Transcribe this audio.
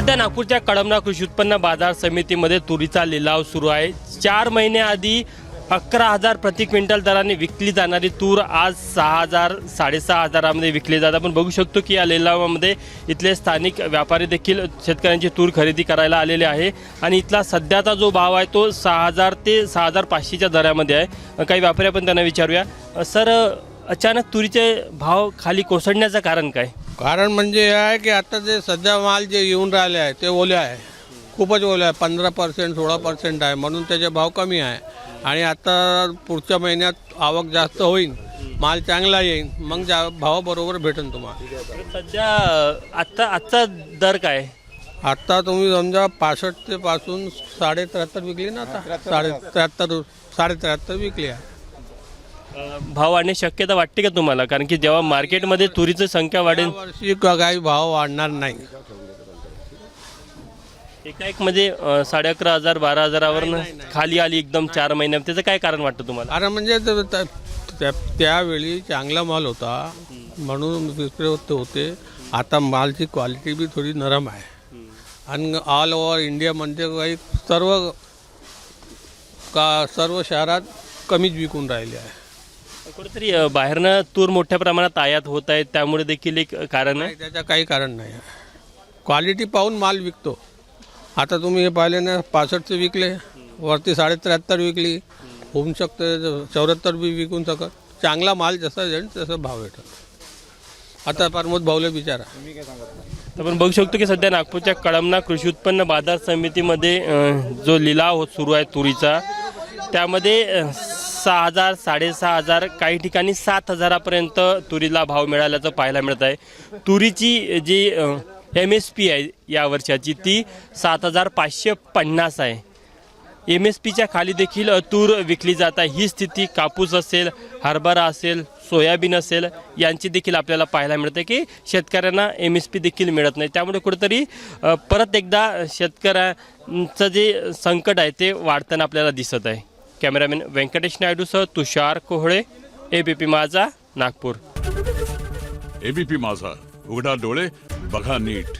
सध्या नागपूरच्या कळमना कृषी उत्पन्न बाजार समितीमध्ये तुरीचा लिलाव सुरू आहे। 4 महिन्याआधी 11,000 प्रति क्विंटल दराने विकली जाणारी तूर आज 6,000 6,500 विकली जात। आपण बघू शकतो की या लिलावामध्ये इथले स्थानिक व्यापारी देखील शेतकऱ्यांची तूर खरेदी करायला आलेले आहे आणि इथला सध्याचा जो भाव आहे तो 6,000 ते 6,500च्या दरामध्ये आहे। काही व्यापारी आपण त्यांना विचारूया। सर, अचानक तुरीचे भाव खाली कोसळण्याचं कारण काय? कारण म्हणजे हे आहे की आता जे सध्या माल जे येऊन राहिले आहे ते ओले आहे, खूपच ओले आहे, 15% 16% आहे, म्हणून त्याचे भाव कमी आहे। आणि आता पुढच्या महिन्यात आवक जास्त होईल, माल चांगला येईल, मग भाव बरोबर भेटेल तुम्हाला। सध्या आजचा दर काय? आता तुम्ही समजा 65 ते पासून 73.5 विकली ना, आता 73 विकली आहे। भाव वाढण्याची शक्यता वाटते का तुम्हाला? कारण की जेव्हा मार्केटमध्ये तुरीची संख्या वाढेल वर्षी काही भाव वाढणार नाही। एकाएक म्हणजे 11,500 12,000 खाली आली एकदम 4 महिन्यात, त्याचं काय कारण वाटतं तुम्हाला? कारण म्हणजे त्यावेळी चांगला माल होता म्हणून विक्री होते। आता मालची क्वालिटी बी थोडी नरम आहे आणि ऑल ओव्हर इंडियामध्ये काही सर्व शहरात कमीच विकून राहिले आहे। कुठेतरी बाहेरनं तूर मोठ्या प्रमाणात आयात होत आहे, त्यामुळे देखील एक कारण आहे। त्याचं काही कारण नाही, क्वालिटी पाहून माल विकतो। आता तुम्ही हे पाहिले ना, 65 विकले, वरती 73 विकली, होऊ शकते 74 बी विकून शकत। चांगला माल जसा जाईल तसा भाव भेटत। आता प्रमोद भाऊले विचारा। आपण बघू शकतो की सध्या नागपूरच्या कळमना कृषी उत्पन्न बाजार समितीमध्ये जो लिलाव सुरू आहे तुरीचा, त्यामध्ये 6,000 6,500 काही ठिकाणी 7,000पर्यंत तुरीला भाव मिळाल्याचं पाहायला मिळत आहे। तुरीची जी MSP आहे या वर्षाची ती 7,550 आहे। MSPच्या खाली देखील तूर विकली जात आहे। ही स्थिती कापूस असेल, हरभरा असेल, सोयाबीन असेल यांची देखील आपल्याला पाहायला मिळते की शेतकऱ्यांना MSP देखील मिळत नाही। त्यामुळे कुठेतरी परत एकदा शेतकऱ्यांचं जे संकट आहे ते वाढताना आपल्याला दिसत आहे। कॅमेरामॅन व्यंकटेश नायडूसह तुषार कोहळे, ABP माझा, नागपूर। ABP माझा, उघडा डोळे बघा नीट।